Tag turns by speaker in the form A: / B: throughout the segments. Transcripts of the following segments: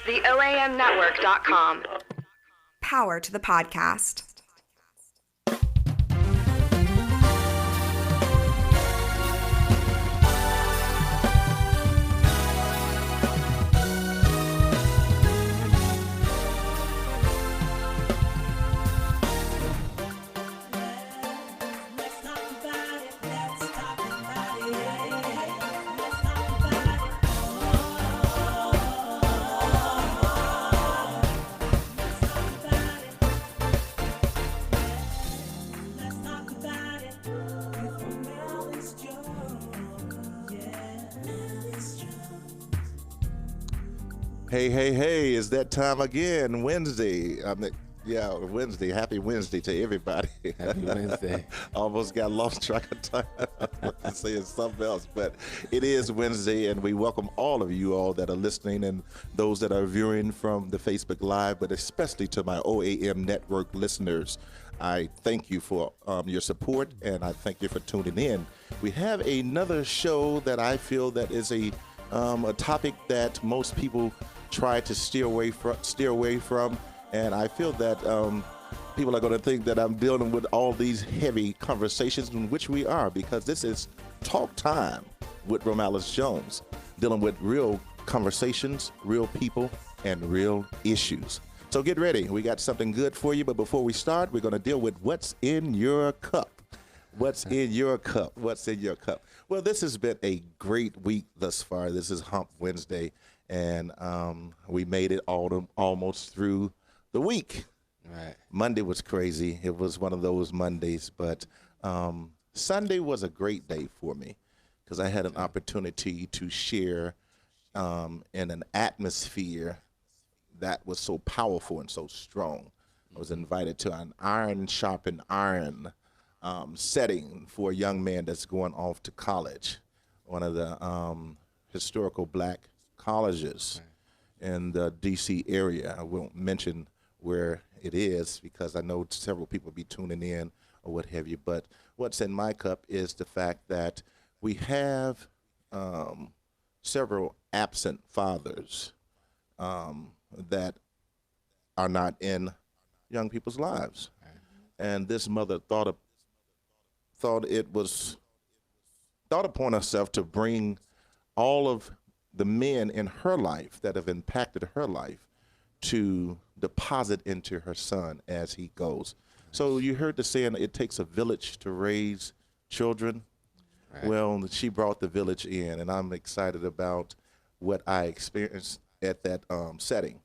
A: The OAMnetwork.com. Power to the podcast.
B: Hey, it's that time again, Wednesday. Wednesday. Happy Wednesday to everybody.
C: Happy Wednesday.
B: Almost got lost track of time saying something else, but it is Wednesday, and we welcome all of you all that are listening and those that are viewing from the Facebook Live, but especially to my OAM Network listeners. I thank you for your support, and I thank you for tuning in. We have another show that I feel that is a topic that most people try to steer away from, and I feel that people are going to think that I'm dealing with all these heavy conversations, in which we are, because this is Talk Time with Romalis Jones, dealing with real conversations, real people, and real issues. So get ready. We got something good for you, but before we start, we're going to deal with what's in your cup. What's in your cup? What's in your cup? Well, this has been a great week thus far. This is Hump Wednesday, and we made it almost through the week.
C: Right.
B: Monday was crazy. It was one of those Mondays, but Sunday was a great day for me because I had an opportunity to share in an atmosphere that was so powerful and so strong. I was invited to an iron sharpened iron setting for a young man that's going off to college, one of the historical black colleges in the D.C. area. I won't mention where it is because I know several people be tuning in or what have you, but what's in my cup is the fact that we have several absent fathers that are not in young people's lives. And this mother thought upon herself to bring all of the men in her life that have impacted her life to deposit into her son as he goes. So you heard the saying, it takes a village to raise children. Right. Well, she brought the village in, and I'm excited about what I experienced at that setting.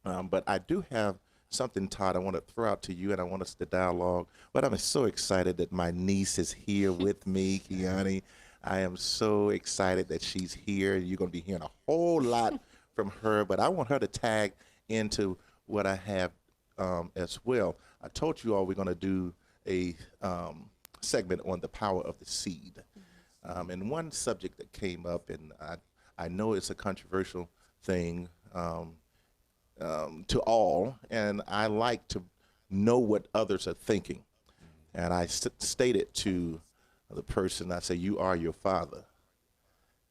B: Nice. But I do have something, Todd, I want to throw out to you, and I want us to dialogue. But I'm so excited that my niece is here with me, Keioni. I am so excited that she's here. You're going to be hearing a whole lot from her, but I want her to tag into what I have as well. I told you all we're going to do a segment on the power of the seed. And one subject that came up, and I know it's a controversial thing to all, and I like to know what others are thinking. And I stated to the person, I say, you are your father.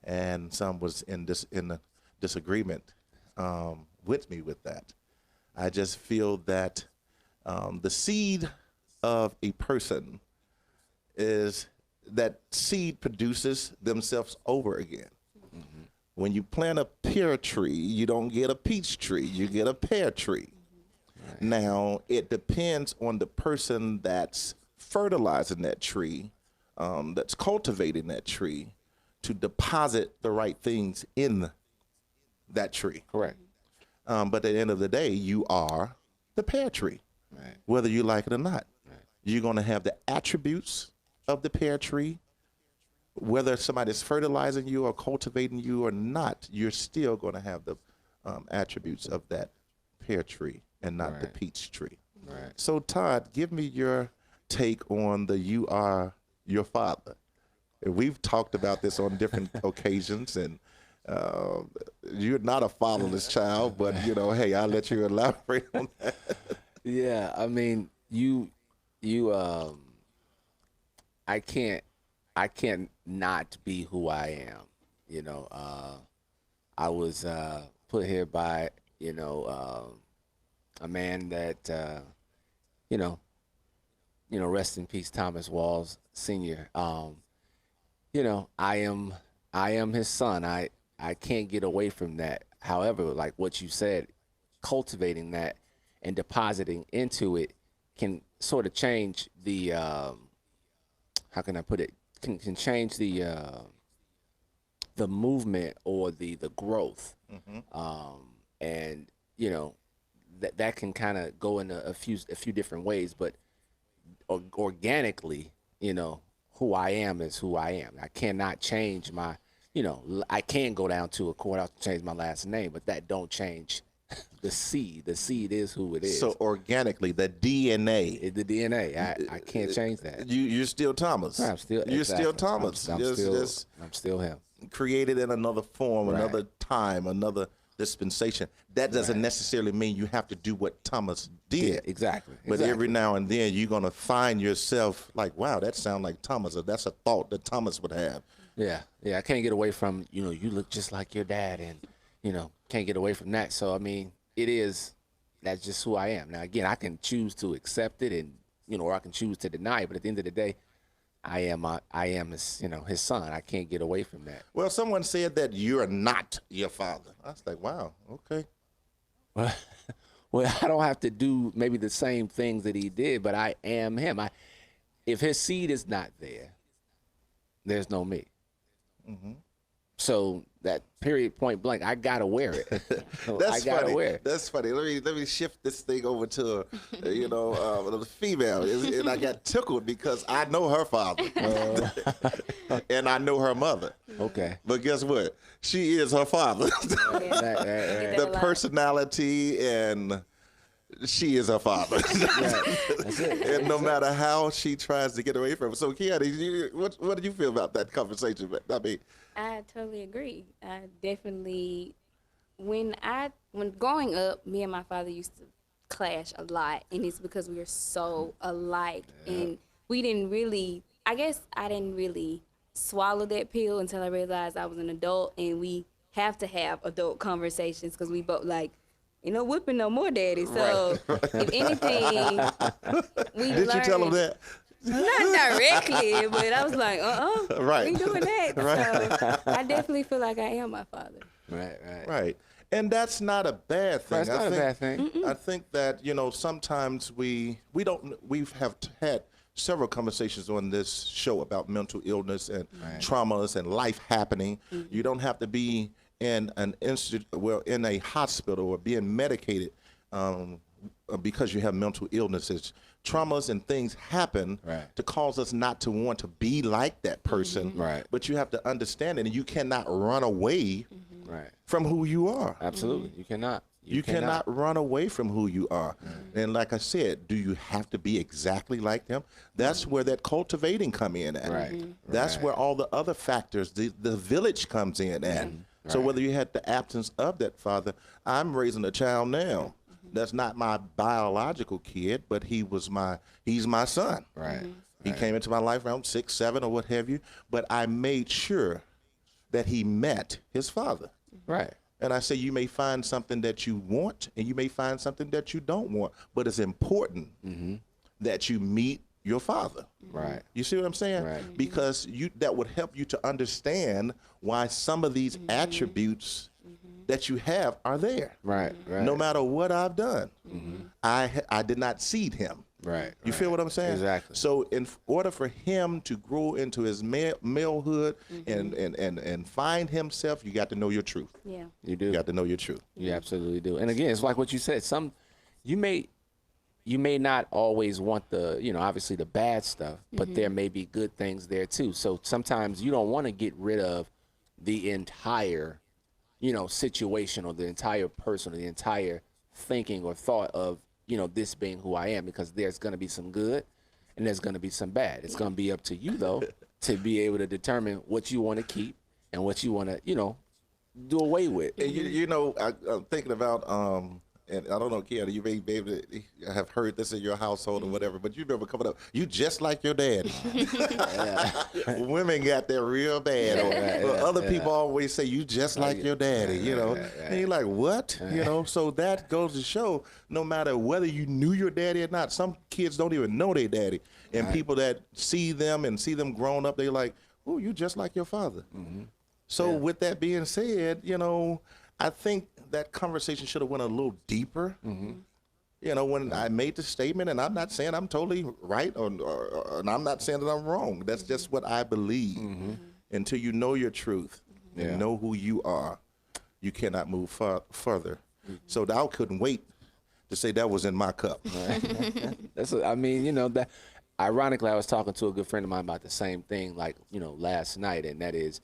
B: And some was in disagreement with me with that. I just feel that the seed of a person is that seed produces themselves over again. Mm-hmm. When you plant a pear tree, you don't get a peach tree, you get a pear tree. Right. Now, it depends on the person that's fertilizing that tree, that's cultivating that tree, to deposit the right things in that tree.
C: Correct.
B: But at the end of the day, you are the pear tree, right, whether you like it or not. Right. You're going to have the attributes of the pear tree. Whether somebody's fertilizing you or cultivating you or not, you're still going to have the attributes of that pear tree and not the peach tree. Right. So, Todd, give me your take on the you are your father. We've talked about this on different occasions, and you're not a fatherless child, but, you know, hey, I'll let you elaborate on that.
C: Yeah, I mean, I can't not be who I am. You know, I was put here by, a man that, rest in peace, Thomas Walls Sr. I am his son. I can't get away from that. However, like what you said, cultivating that and depositing into it can sort of change the, how can I put it? Can change the movement or the growth. Mm-hmm. And that can kind of go in a few different ways, but organically, who I am is who I am. I cannot change my, I can go down to a courthouse to change my last name, but that don't change the seed. The seed is who it is.
B: So organically, the DNA.
C: The DNA. I can't change that.
B: You're still Thomas.
C: I'm still.
B: You're
C: exactly.
B: still Thomas.
C: I'm still him.
B: Created in another form,
C: right,
B: another time, another dispensation. That doesn't
C: right,
B: necessarily mean you have to do what Thomas did.
C: Yeah, exactly.
B: But every now and then you're gonna find yourself like, wow, that sounds like Thomas, or that's a thought that Thomas would have.
C: Yeah. I can't get away from, you look just like your dad, and can't get away from that. So I mean, that's just who I am. Now again, I can choose to accept it, and or I can choose to deny it. But at the end of the day, I am his, his son. I can't get away from that.
B: Well, someone said that you're not your father. I was like, wow, okay.
C: Well, I don't have to do maybe the same things that he did, but I am him. If his seed is not there, there's no me. Mm-hmm. So that period, point blank, I gotta wear it.
B: That's funny. That's funny. Let me shift this thing over to the female, and I got tickled because I know her father, and I know her mother.
C: Okay.
B: But guess what? She is her father.
C: Right.
B: The personality, and she is her father.
C: That's it.
B: And no matter how she tries to get away from it. So, Keioni, what do you feel about that conversation?
D: I totally agree. I definitely, when growing up, me and my father used to clash a lot, and it's because we are so alike, and we didn't really, I guess I didn't really swallow that pill until I realized I was an adult, and we have to have adult conversations because we both, like, ain't no whipping no more, daddy. So if anything, we
B: Did you tell him that?
D: Not directly, but I was like,
B: Right.
D: we ain't doing that.
B: Right.
D: So I definitely feel like I am my father.
B: Right. And that's not a bad thing.
C: That's not a bad thing.
B: I think that, sometimes we have had several conversations on this show about mental illness and traumas and life happening. You don't have to be in in a hospital or being medicated because you have mental illnesses. Traumas and things happen to cause us not to want to be like that person.
C: Right.
B: But you have to understand it, and you cannot run away from who you are.
C: Absolutely. You cannot.
B: You cannot run away from who you are. And like I said, do you have to be exactly like them? That's where that cultivating come in at. That's where all the other factors, the village comes in at. So whether you had the absence of that father, I'm raising a child now. That's not my biological kid, but he's my son. He came into my life around 6, 7, or what have you. But I made sure that he met his father. And I say you may find something that you want, and you may find something that you don't want, but it's important that you meet your father. You see what I'm saying? Because that would help you to understand why some of these attributes that you have are there. No matter what I've done, I did not seed him. You feel what I'm saying?
C: Exactly.
B: So in order for him to grow into his malehood and find himself, you got to know your truth.
D: Yeah.
C: You do.
B: You got to know your truth.
C: You absolutely do. And again, it's like what you said. You may not always want obviously the bad stuff, but there may be good things there too. So sometimes you don't want to get rid of the entire situation or the entire person or the entire thinking or thought of, this being who I am, because there's going to be some good and there's going to be some bad. It's going to be up to you, though, to be able to determine what you want to keep and what you want to, do away with.
B: And I'm thinking about, and I don't know, Keioni, you may be able to have heard this in your household or whatever, but you remember coming up, you just like your daddy. Women got that real bad. Or other people always say, you just like your daddy, And you're like, what? So that goes to show, no matter whether you knew your daddy or not, some kids don't even know their daddy. And people that see them grown up, they're like, oh, you just like your father. So with that being said, I think that conversation should have went a little deeper. When I made the statement, and I'm not saying I'm totally right, or and I'm not saying that I'm wrong. That's just what I believe. Until you know your truth and know who you are, you cannot move further. So I couldn't wait to say that was in my cup.
C: That ironically, I was talking to a good friend of mine about the same thing, last night, and that is,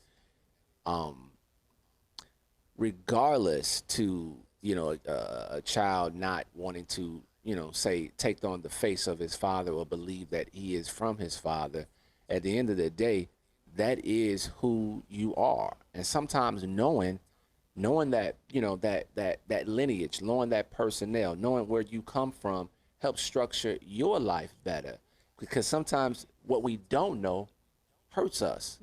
C: regardless to a child not wanting to say take on the face of his father or believe that he is from his father, at the end of the day, that is who you are. And sometimes knowing that that lineage, knowing that personnel, knowing where you come from, helps structure your life better, because sometimes what we don't know hurts us.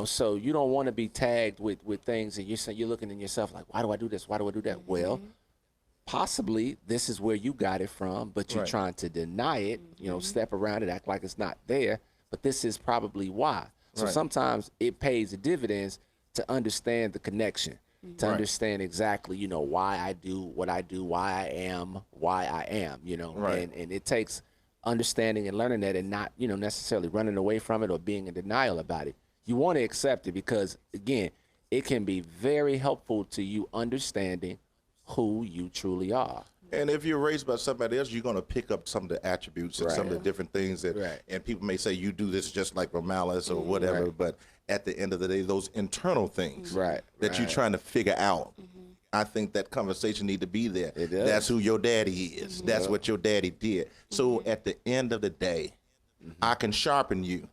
C: So you don't want to be tagged with things, and you're looking in yourself like, why do I do this? Why do I do that? Well, possibly this is where you got it from, but you're trying to deny it, step around it, act like it's not there, but this is probably why. So sometimes it pays the dividends to understand the connection, to understand exactly, why I do what I do, why I am, and it takes understanding and learning that, and not, necessarily running away from it or being in denial about it. You want to accept it because, again, it can be very helpful to you understanding who you truly are.
B: And if you're raised by somebody else, you're going to pick up some of the attributes and some of the different things that, and people may say you do this just like Malice or whatever, but at the end of the day, those internal things that you're trying to figure out, I think that conversation need to be there. That's who your daddy is. That's what your daddy did. So at the end of the day, I can sharpen you,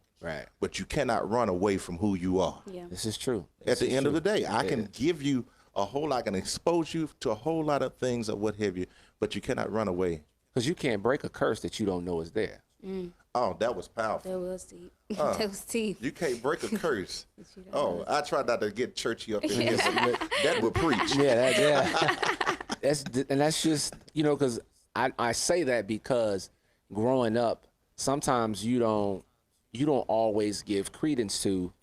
B: but you cannot run away from who you are.
C: This is true.
B: At the end of the day, I can give you I can expose you to a whole lot of things or what have you, but you cannot run away.
C: Because you can't break a curse that you don't know is there.
B: Oh, that was powerful.
D: That was deep. That was deep.
B: You can't break a curse. I try not to get churchy up in here, but that would preach.
C: that's just, you know, because I say that because growing up, sometimes you don't always give credence to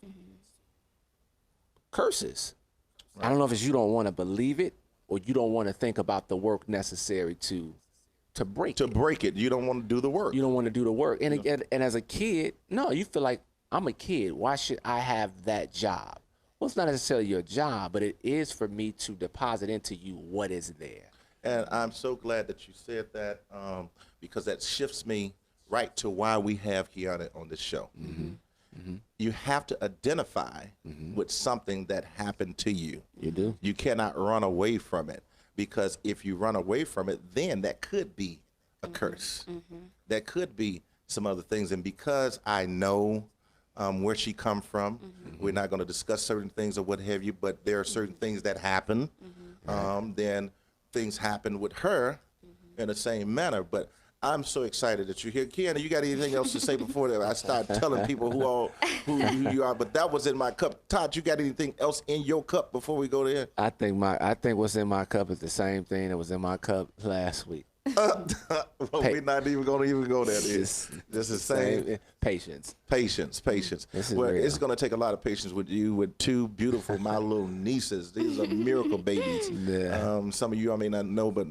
C: curses. Right. I don't know if it's you don't want to believe it or you don't want to think about the work necessary to break it.
B: You don't want to do the work.
C: You don't want to do the work. And and as a kid, no, you feel like I'm a kid. Why should I have that job? Well, it's not necessarily your job, but it is for me to deposit into you what is there.
B: And I'm so glad that you said that because that shifts me right to why we have Keioni on this show. Mm-hmm. Mm-hmm. You have to identify with something that happened to you.
C: You do.
B: You cannot run away from it, because if you run away from it, then that could be a curse. That could be some other things. And because I know where she come from, we're not going to discuss certain things or what have you, but there are certain things that happen. Then things happen with her in the same manner. But I'm so excited that you're here. Keioni, you got anything else to say before that I start telling people who you are? But that was in my cup. Todd, you got anything else in your cup before we go there?
C: I think what's in my cup is the same thing that was in my cup last week.
B: Well, we're not even going to even go there. This is the same.
C: Patience.
B: Well, it's going to take a lot of patience with you, with two beautiful, my little nieces. These are miracle babies. Yeah. Some of you I may not know, but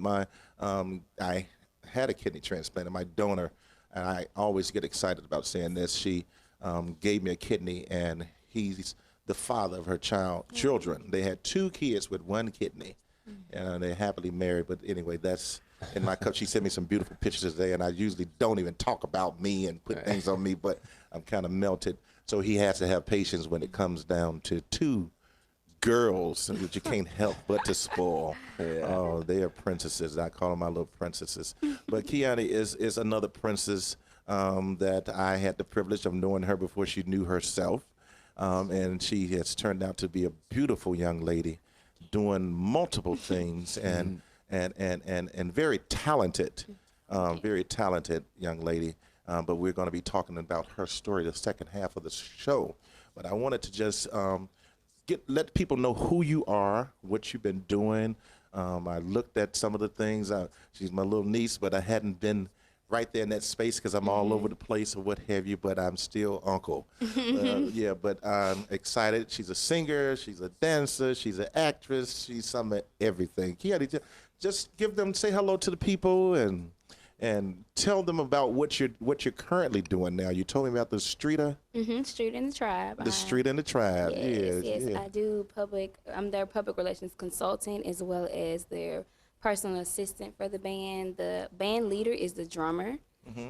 B: I had a kidney transplant, and my donor, and I always get excited about saying this, she gave me a kidney, and he's the father of her children. They had 2 kids with 1 kidney, and they're happily married. But anyway, that's in my cup. She sent me some beautiful pictures today, and I usually don't even talk about me and put things on me, but I'm kind of melted. So he has to have patience when it comes down to 2 girls that you can't help but to spoil. Yeah. Oh, they are princesses. I call them my little princesses. But Keioni is another princess that I had the privilege of knowing her before she knew herself. And she has turned out to be a beautiful young lady doing multiple things and very talented young lady. But we're going to be talking about her story the second half of the show. But I wanted to just let people know who you are, what you've been doing. I looked at some of the things. She's my little niece, but I hadn't been right there in that space because I'm all over the place or what have you, but I'm still uncle. But I'm excited. She's a singer, she's a dancer, she's an actress, she's some of everything. Keioni, just say hello to the people and tell them about what you're currently doing now. You told me about the Streeter.
D: Street and the Tribe.
B: The Street and the Tribe.
D: Yes. I do I'm their public relations consultant as well as their personal assistant for the band. The band leader is the drummer,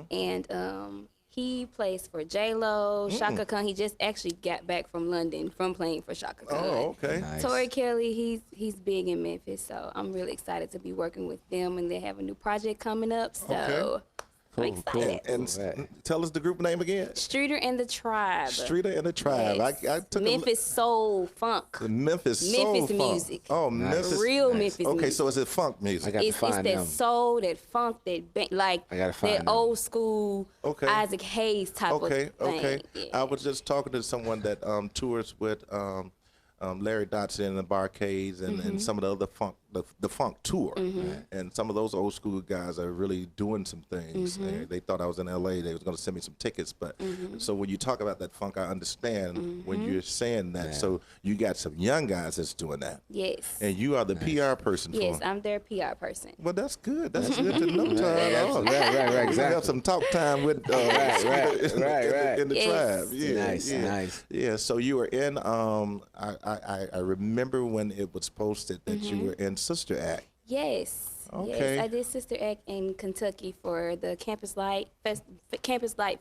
D: and he plays for J-Lo, Shaka Khan. He just actually got back from London from playing for Shaka Khan.
B: Oh, okay.
C: Nice.
D: Tori Kelly, he's big in Memphis, so I'm really excited to be working with them, and they have a new project coming up, so I'm excited.
B: And tell us the group name again.
D: Streeter and the Tribe.
B: Streeter and the Tribe.
D: Yes.
B: I took
D: Memphis soul funk.
B: Memphis soul funk.
D: Music.
B: Oh, nice.
D: Memphis. Real Memphis music.
B: Okay, so is it funk music?
D: It's that soul, that funk, that old school Isaac Hayes type of thing.
B: Okay.
D: Yeah.
B: I was just talking to someone that tours with Larry Dotson and the Barcades and some of the other the funk tour. And some of those old school guys are really doing some things. They thought I was in LA. They was going to send me some tickets. But so when you talk about that funk, I understand when you're saying that. Yeah. So you got some young guys that's doing that.
D: Yes.
B: And you are the PR person for them.
D: Yes, I'm their PR person.
B: Well, that's good. That's good to know, Todd.
C: Right.
B: Exactly. We have some talk time with in the tribe. Yeah,
C: nice.
B: Yeah, so you were in, I remember when it was posted that you were in Sister Act.
D: Yes.
B: Okay.
D: Yes, I did Sister Act in Kentucky for the Campus Light,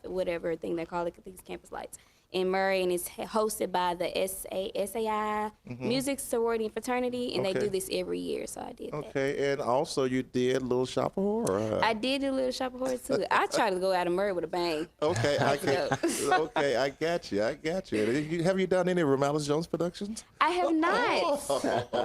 D: whatever thing they call it, these Campus Lights in Murray, and it's hosted by the SAI Music Sorority and Fraternity, and they do this every year, so I did that.
B: Okay, and also you did Little Shop of Horror.
D: I did do Little Shop of Horror too. I try to go out of Murray with a bang.
B: Okay, I got you. Have you done any Romalis Jones productions?
D: I have not.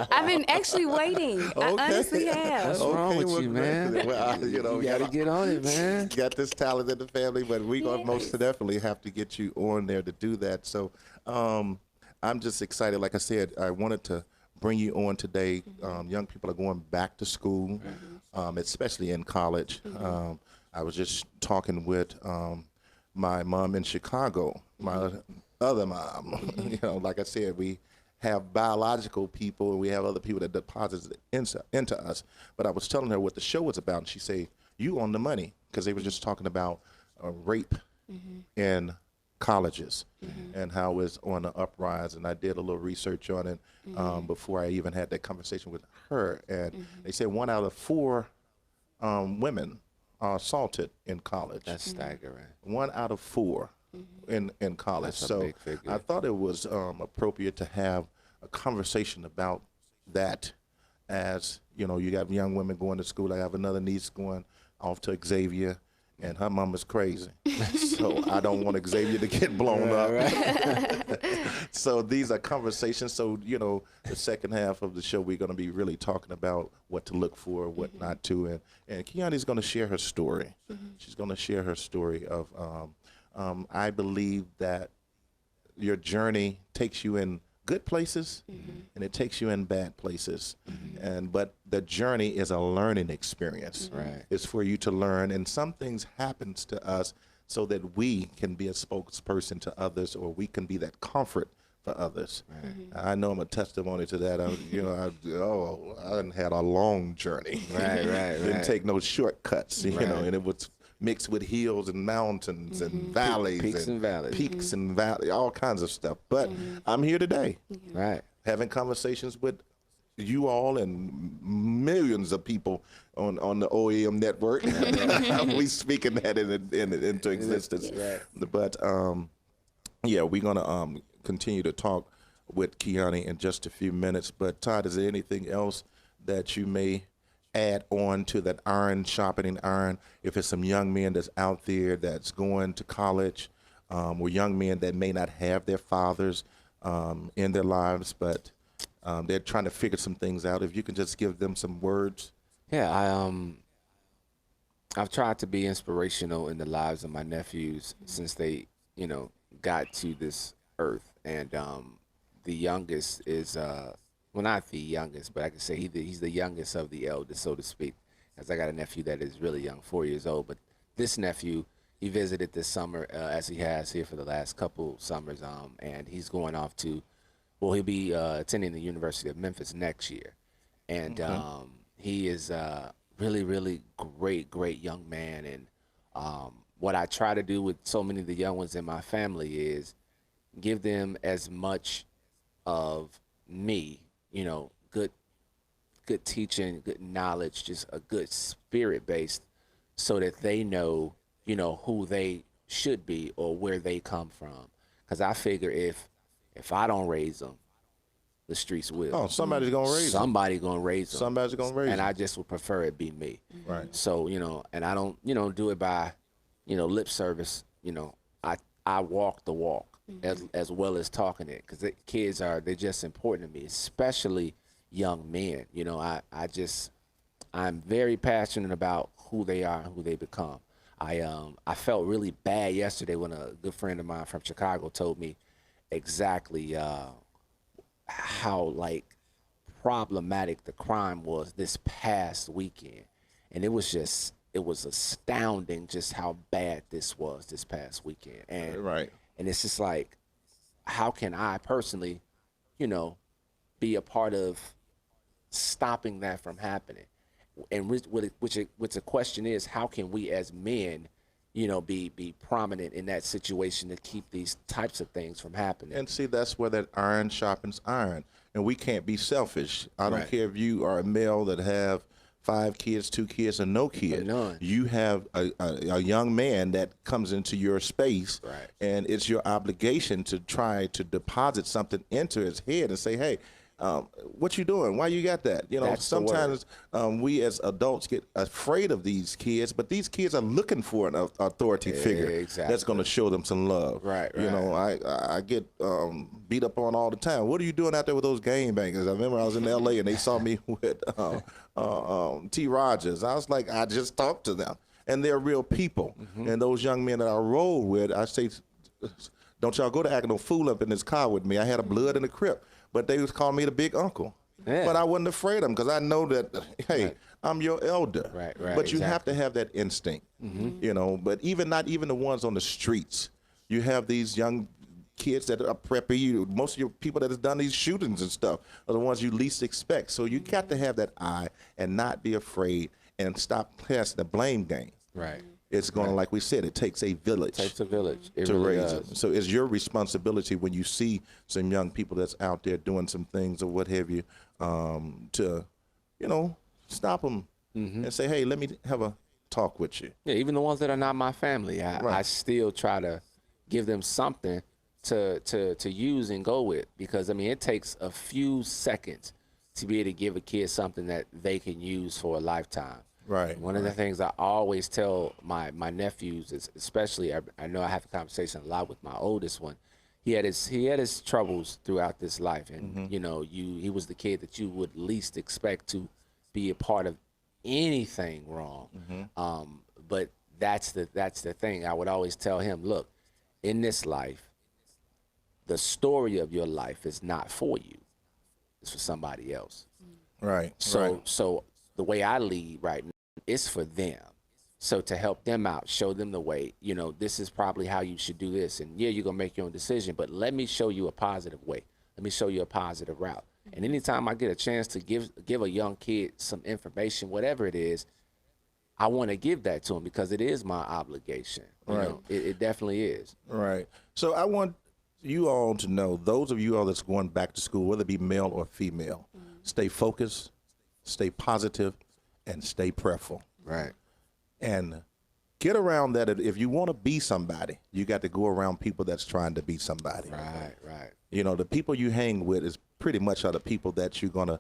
D: I've been actually waiting. I honestly have.
C: What's wrong with you, man?
B: Well,
C: you gotta get on it, man.
B: Got this talent in the family, but we're going to most definitely have to get you on there to do that. So I'm just excited. Like I said, I wanted to bring you on today. Young people are going back to school, especially in college. I was just talking with my mom in Chicago, my other mom. You know, like I said, we have biological people and we have other people that deposit into us. But I was telling her what the show was about, and she said, "You on the money," because they were just talking about rape in colleges and how it's on the uprise. And I did a little research on it before I even had that conversation with her. And they said 1 out of 4 women are assaulted in college.
C: That's staggering.
B: 1 out of 4 in college.
C: That's a
B: so
C: big figure.
B: I thought it was appropriate to have a conversation about that. As you know, you got young women going to school. I have another niece going off to Xavier, and her mama's crazy. So I don't want Xavier to get blown up. Right. So these are conversations. So, you know, the second half of the show, we're going to be really talking about what to look for, what not to. And Keioni's going to share her story. She's going to share her story of, I believe that your journey takes you in good places and it takes you in bad places. But the journey is a learning experience.
C: Right.
B: It's for you to learn, and some things happens to us so that we can be a spokesperson to others, or we can be that comfort for others. I know I'm a testimony to that. I done had a long journey. Didn't take no shortcuts, you know, and it was mixed with hills and mountains and valleys.
C: Peaks and valleys.
B: Peaks and valleys, all kinds of stuff. But I'm here today.
C: Right.
B: Having conversations with you all and millions of people on the OEM network. We speaking that into existence. But yeah, we're gonna continue to talk with Keioni in just a few minutes. But Todd, is there anything else that you may add on to that iron sharpening iron? If it's some young men that's out there that's going to college, or young men that may not have their fathers in their lives, but they're trying to figure some things out. If you can just give them some words.
C: Yeah, I've tried to be inspirational in the lives of my nephews since they, you know, got to this earth. And the youngest is, well, not the youngest, but I can say he's the youngest of the eldest, so to speak. As I got a nephew that is really young, 4 years old. But this nephew, he visited this summer, as he has here for the last couple summers, and he's going off to, well, he'll be attending the University of Memphis next year. And he is really, really great young man. And what I try to do with so many of the young ones in my family is give them as much of me, you know, good teaching, good knowledge, just a good spirit based, so that they know, you know, who they should be or where they come from. Because I figure if I don't raise them, the streets will.
B: Oh, somebody's gonna raise them.
C: Somebody gonna raise them.
B: Somebody's gonna raise them.
C: And I just would prefer it be me.
B: Right.
C: So, you know, and I don't, you know, do it by, you know, lip service. You know, I walk the walk as well as talking it, because the kids they're just important to me, especially young men. You know, I'm very passionate about who they are and who they become. I felt really bad yesterday when a good friend of mine from Chicago told me exactly how like problematic the crime was this past weekend, and it was astounding just how bad this was this past weekend. And and it's just like, how can I personally, you know, be a part of stopping that from happening? And which the question is, how can we as men, you know, be prominent in that situation to keep these types of things from happening?
B: And see, that's where that iron sharpens iron. And we can't be selfish. I don't care if you are a male that have 5 kids, 2 kids, or no kid.
C: None.
B: You have a young man that comes into your space, and it's your obligation to try to deposit something into his head and say, hey, what you doing? Why you got that? You know,
C: That's
B: sometimes we as adults get afraid of these kids, but these kids are looking for an authority figure that's going to show them some love. You know, I get beat up on all the time. What are you doing out there with those game bangers? I remember I was in L.A. and they saw me with T. Rogers. I was like, I just talked to them, and they're real people. And those young men that I roll with, I say, don't y'all go to acting no fool up in this car with me. I had a blood in the crib. But they was calling me the big uncle.
C: Yeah.
B: But I wasn't afraid of them because I know that, hey,
C: Right.
B: I'm your elder.
C: Right, right,
B: But you have
C: exactly.
B: to have that instinct, you know. But not even the ones on the streets. You have these young kids that are preppy. Most of your people that have done these shootings and stuff are the ones you least expect. So you got to have that eye and not be afraid and stop passing the blame game.
C: Right.
B: It's going to, like we said, it takes a village.
C: Takes a village. It
B: To
C: really
B: raise
C: does.
B: them. So it's your responsibility when you see some young people that's out there doing some things or what have you, to, you know, stop them and say, hey, let me have a talk with you.
C: Yeah, even the ones that are not my family, I
B: Right.
C: still try to give them something to use and go with, because I mean it takes a few seconds to be able to give a kid something that they can use for a lifetime.
B: Right.
C: One of the things I always tell my nephews is, especially I know I have a conversation a lot with my oldest one. He had his troubles throughout this life, and you know, he was the kid that you would least expect to be a part of anything wrong. But that's the thing. I would always tell him, look, in this life, the story of your life is not for you. It's for somebody else.
B: Right.
C: So the way I lead right now, it's for them. So to help them out, show them the way, you know, this is probably how you should do this. And yeah, you're going to make your own decision, but let me show you a positive way. Let me show you a positive route. And anytime I get a chance to give a young kid some information, whatever it is, I want to give that to him because it is my obligation. You
B: Right.
C: know, it definitely is.
B: Right. So I want you all to know, those of you all that's going back to school, whether it be male or female, stay focused, stay positive, and stay prayerful.
C: Right.
B: And get around that. If you want to be somebody, you got to go around people that's trying to be somebody.
C: Right. Right.
B: You know, the people you hang with is pretty much are the people that you're going to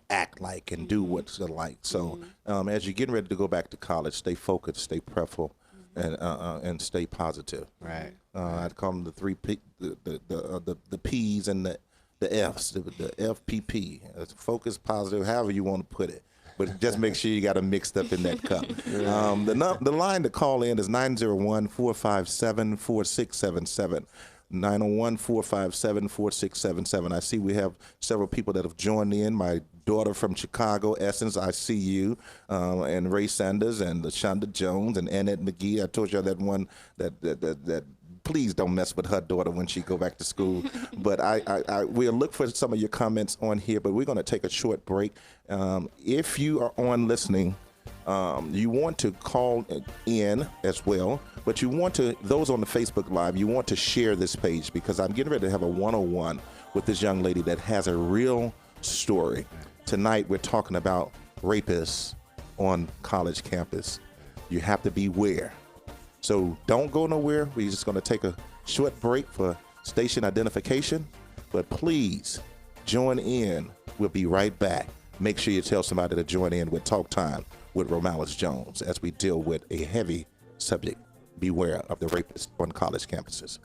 B: act like and do what's like. So as you're getting ready to go back to college, stay focused, stay prayerful, and stay positive.
C: Right.
B: I'd call them the three P, the P's and the F's, the FPP. Focus, positive, however you want to put it. But just make sure you got them mixed up in that cup. The line to call in is 901-457-4677. 901-457-4677. I see we have several people that have joined in. My daughter from Chicago, Essence, I see you, and Ray Sanders and Shonda Jones and Annette McGee. I told you that one that please don't mess with her daughter when she go back to school. But we'll look for some of your comments on here, but we're going to take a short break. If you are on listening, you want to call in as well, but you want to, those on the Facebook Live, you want to share this page because I'm getting ready to have a one-on-one with this young lady that has a real story. Tonight, we're talking about rapists on college campus. You have to beware. So don't go nowhere. We're just going to take a short break for station identification, but please join in. We'll be right back. Make sure you tell somebody to join in with Talk Time with Romalis Jones as we deal with a heavy subject. Beware of the rapists on college campuses.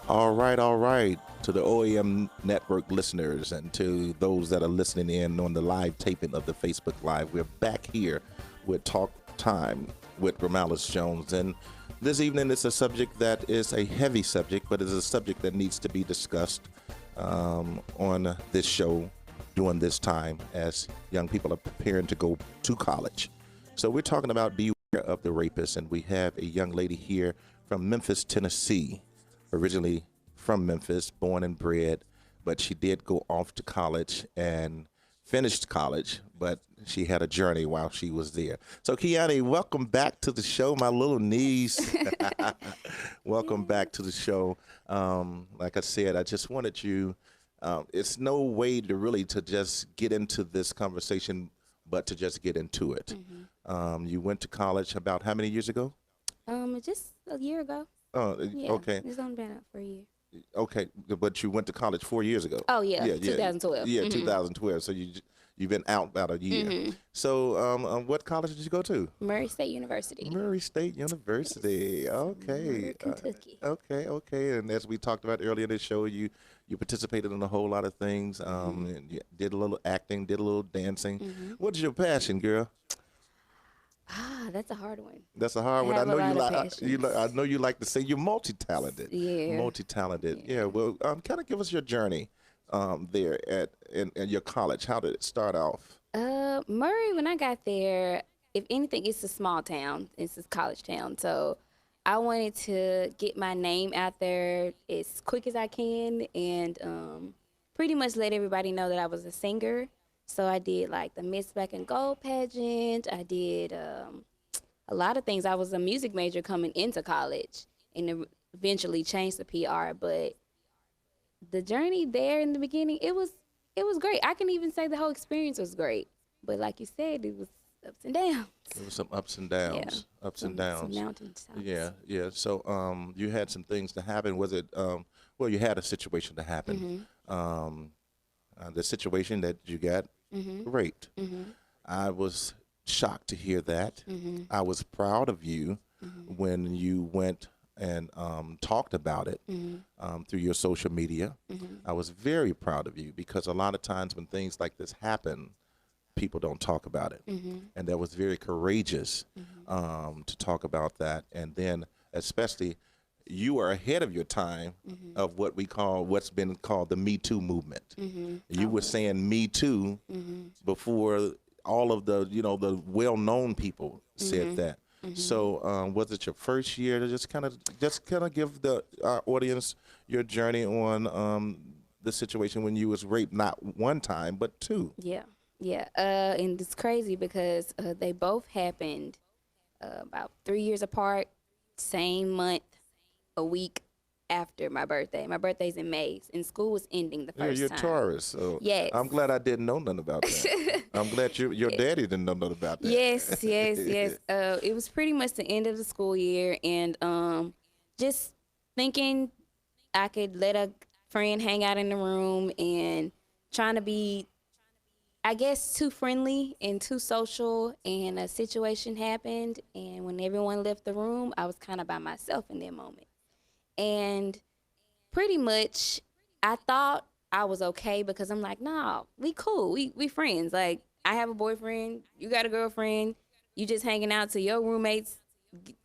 B: All right, all right. To the OAM Network listeners and to those that are listening in on the live taping of the Facebook Live, we're back here with Talk Time with Romalis Jones. And this evening is a subject that is a heavy subject, but it's a subject that needs to be discussed on this show during this time as young people are preparing to go to college. So we're talking about beware of the rapist, and we have a young lady here from Memphis, Tennessee, originally from Memphis, born and bred, but she did go off to college and finished college, but she had a journey while she was there. So Keioni, welcome back to the show, my little niece. Welcome back to the show. Like I said, I just wanted you, it's no way to really to just get into this conversation, but to just get into it. You went to college about how many years ago?
D: Just a year ago.
B: Oh,
D: Yeah,
B: okay.
D: It's only been out for a year.
B: Okay, but you went to college 4 years ago.
D: Oh, yeah, 2012.
B: Yeah, 2012. So you've been out about a year. So what college did you go to?
D: Murray State University.
B: Murray State University. Okay.
D: Kentucky.
B: Okay. And as we talked about earlier in the show, you participated in a whole lot of things. And you did a little acting, did a little dancing. What's your passion, girl?
D: That's a hard one.
B: That's a hard one. I know I know you like to say you're multi-talented.
D: Yeah.
B: Multi-talented. Yeah. Well, kind of give us your journey there in your college. How did it start off?
D: Murray, when I got there, if anything, it's a small town. It's a college town. So I wanted to get my name out there as quick as I can and pretty much let everybody know that I was a singer. So I did like the Miss Black and Gold pageant. I did a lot of things. I was a music major coming into college and eventually changed to PR. But the journey there in the beginning, it was great. I can even say the whole experience was great. But like you said, it was ups and downs.
B: There was some ups and downs.
D: Yeah.
B: Ups and downs.
D: Some mountains.
B: Yeah. So you had some things to happen. Was it well, you had a situation to happen. The situation that you got raped. I was shocked to hear that. I was proud of you when you went and talked about it through your social media. I was very proud of you because a lot of times when things like this happen, people don't talk about it. And that was very courageous to talk about that. And then especially you are ahead of your time of what's been called the Me Too movement. You were saying Me Too before all of the well-known people said that. So was it your first year to just kind of give the audience your journey on the situation when you was raped not one time but two? Yeah.
D: And it's crazy because they both happened about 3 years apart, same month. A week after my birthday. My birthday's in May, and school was ending the first
B: you're
D: time.
B: Taurus, so
D: yes.
B: I'm glad I didn't know nothing about that. I'm glad your daddy didn't know nothing about that.
D: Yes. It was pretty much the end of the school year, and just thinking I could let a friend hang out in the room and trying to be, I guess, too friendly and too social, and a situation happened, and when everyone left the room, I was kind of by myself in that moment. And pretty much I thought I was okay because I'm like, nah, we cool. We friends. Like, I have a boyfriend. You got a girlfriend. You just hanging out till your roommates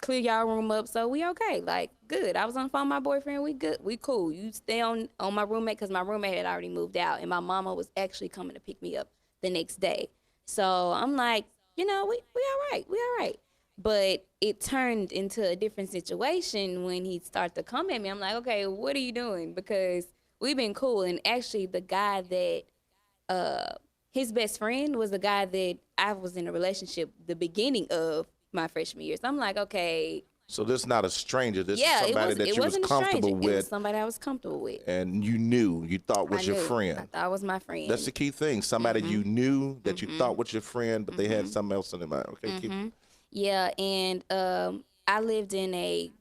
D: clear y'all room up. So we okay. Like, good. I was on the phone with my boyfriend. We good. We cool. You stay on my roommate because my roommate had already moved out. And my mama was actually coming to pick me up the next day. So I'm like, we all right. We all right. But it turned into a different situation when he started to come at me. I'm like, okay, what are you doing? Because we've been cool. And actually the guy that, his best friend was the guy that I was in a relationship the beginning of my freshman year. So I'm like, okay.
B: So this is not a stranger. This is somebody that you was comfortable with.
D: It was somebody I was comfortable with.
B: And you thought was your friend.
D: I thought was my friend.
B: That's the key thing. Somebody you knew that you thought was your friend, but they had something else in their mind. Okay,
D: Yeah, and I lived in a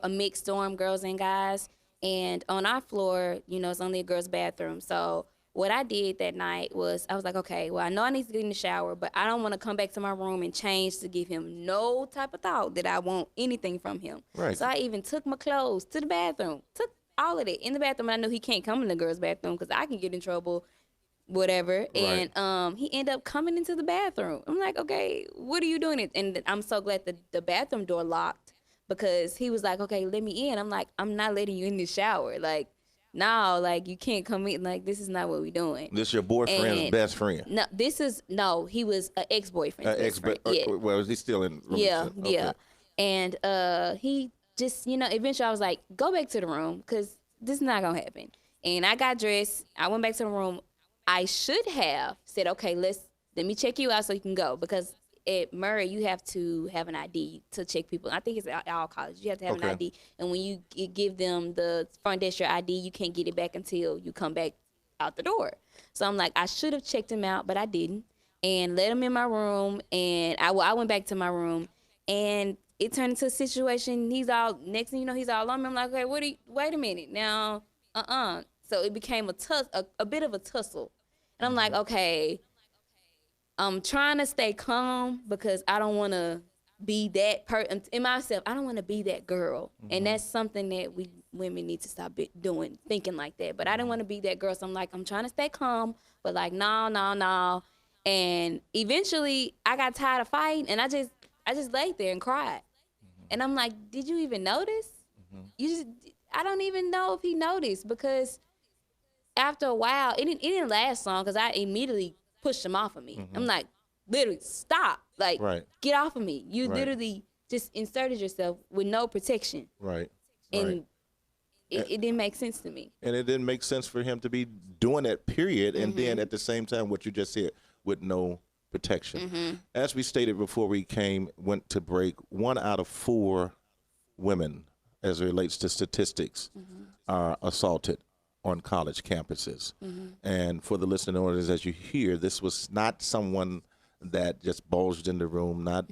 D: mixed dorm, girls and guys, and on our floor, it's only a girls' bathroom. So what I did that night was I was like, okay, well, I know I need to get in the shower, but I don't want to come back to my room and change to give him no type of thought that I want anything from him.
B: Right.
D: So I even took my clothes to the bathroom, took all of it in the bathroom. And I know he can't come in the girls' bathroom because I can get in trouble, whatever.
B: Right.
D: And he ended up coming into the bathroom. I'm like, okay, what are you doing? And I'm so glad the bathroom door locked because he was like, okay, let me in. I'm like, I'm not letting you in the shower. Like, no, like you can't come in. Like, this is not what we're doing.
B: This your boyfriend's
D: And
B: best friend?
D: No, he was an ex-boyfriend's best friend. Yeah.
B: Well, is he still in?
D: Yeah,
B: Okay.
D: yeah. And he just, eventually I was like, go back to the room because this is not going to happen. And I got dressed. I went back to the room. I should have said, okay, let me check you out so you can go. Because at Murray, you have to have an ID to check people. I think it's at all colleges. You have to have an ID. And when you give them the front desk your ID, you can't get it back until you come back out the door. So I'm like, I should have checked him out, but I didn't. And let him in my room. And I went back to my room. And it turned into a situation. Next thing you know, he's all on me. I'm like, okay, wait a minute. Now, So it became a bit of a tussle. And I'm like, okay, I'm trying to stay calm because I don't want to be that person. In myself, I don't want to be that girl. And that's something that we women need to stop doing, thinking like that. But I didn't want to be that girl. So I'm like, I'm trying to stay calm, but like, no. And eventually I got tired of fighting and I just laid there and cried. And I'm like, did you even notice? I don't even know if he noticed because after a while, it didn't last long because I immediately pushed him off of me. I'm like, literally, stop. Like, get off of me. You literally just inserted yourself with no protection.
B: Right.
D: And it didn't make sense to me.
B: And it didn't make sense for him to be doing that, period. And then at the same time, what you just said, with no protection. As we stated before we went to break, 1 out of 4 women, as it relates to statistics, are assaulted on college campuses. And for the listening audience, as you hear, this was not someone that just bulged in the room, not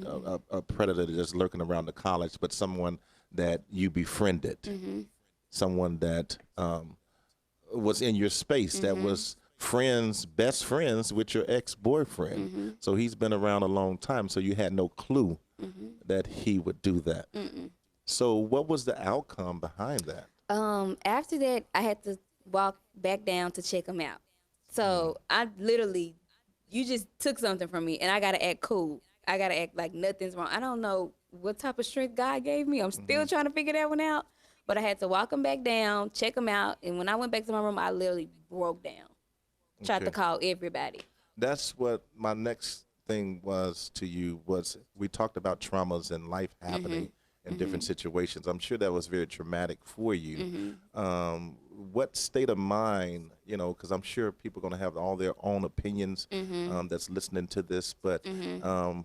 B: a predator just lurking around the college, but someone that you befriended, someone that was in your space, that was best friends with your ex-boyfriend. So he's been around a long time, so you had no clue that he would do that. So what was the outcome behind that?
D: After that, I had to walk back down to check him out. So I literally, you just took something from me, and I got to act cool. I got to act like nothing's wrong. I don't know what type of strength God gave me. I'm still trying to figure that one out. But I had to walk him back down, check him out, and when I went back to my room, I literally broke down. Tried to call everybody.
B: That's what my next thing was to you, was we talked about traumas and life happening in different situations. I'm sure that was very traumatic for you. What state of mind, because I'm sure people are going to have all their own opinions that's listening to this, but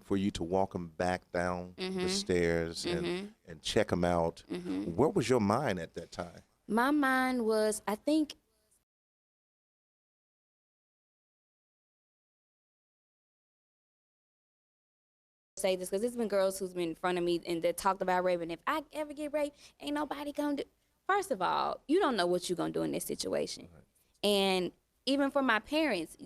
B: for you to walk them back down the stairs and check them out, where was your mind at that time?
D: My mind was, I think, say this because there's been girls who's been in front of me and that talked about rape, and if I ever get raped, ain't nobody gonna do. First of all, you don't know what you're gonna do in this situation. And even for my parents,